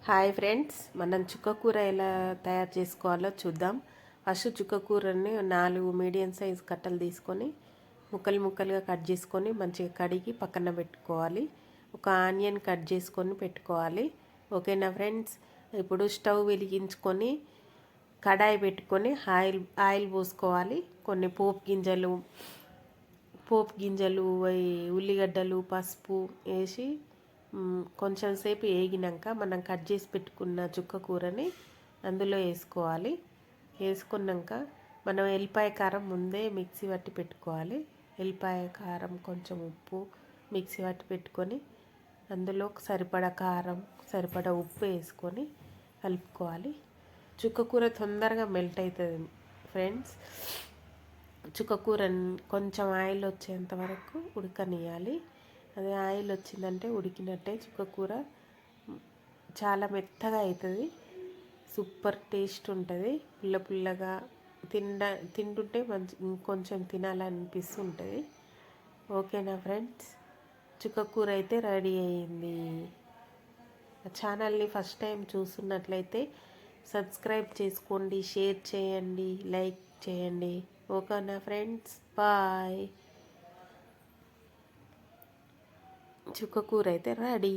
Hi friends, మనం చుక్కకూర ఎలా తయారు చేసుకోవాలో చూద్దాం. ఫస్ట్ చుక్కకూరని 4 మీడియం సైజ్ కట్టలు తీసుకొని ముక్కలు ముక్కలుగా కట్ చేసుకొని మంచిగా కడిగి పక్కన పెట్టుకోవాలి. ఒక ఆనియన్ కట్ చేసుకొని పెట్టుకోవాలి. ఓకేనా ఫ్రెండ్స్? ఇప్పుడు స్టవ్ వెలిగించుకొని కడాయి పెట్టుకొని ఆయిల్ పోసుకోవాలి. కొన్ని పోపు గింజలు ఉల్లిగడ్డలు పసుపు వేసి కొంచెం సేపు వేగినాక మనం కట్ చేసి పెట్టుకున్న చుక్క కూరని అందులో వేసుకోవాలి. వేసుకున్నాక మనం ఎల్లిపాయ కారం ముందే మిక్సీ పట్టి పెట్టుకోవాలి. ఎల్లిపాయ కారం కొంచెం ఉప్పు మిక్సీ పట్టి పెట్టుకొని అందులో సరిపడా కారం సరిపడా ఉప్పు వేసుకొని కలుపుకోవాలి. చుక్క కూర తొందరగా మెల్ట్ అవుతుంది ఫ్రెండ్స్. చుక్కకూర కొంచెం ఆయిల్ వచ్చేంత వరకు ఉడకనియాలి. అదే ఆయిల్ వచ్చిందంటే ఉడికినట్టే. చుక్కకూర చాలా మెత్తగా అవుతుంది, సూపర్ టేస్ట్ ఉంటుంది. పుల్ల పుల్లగా తింటుంటే మంచి ఇంకొంచెం తినాలనిపిస్తుంటుంది. ఓకేనా ఫ్రెండ్స్? చుక్కకూర అయితే రెడీ అయ్యింది. ఛానల్ని ఫస్ట్ టైం చూస్తున్నట్లయితే సబ్స్క్రైబ్ చేసుకోండి, షేర్ చేయండి, లైక్ చేయండి. ఓకేనా ఫ్రెండ్స్? బాయ్. చుక్కకూర అయితే రెడీ.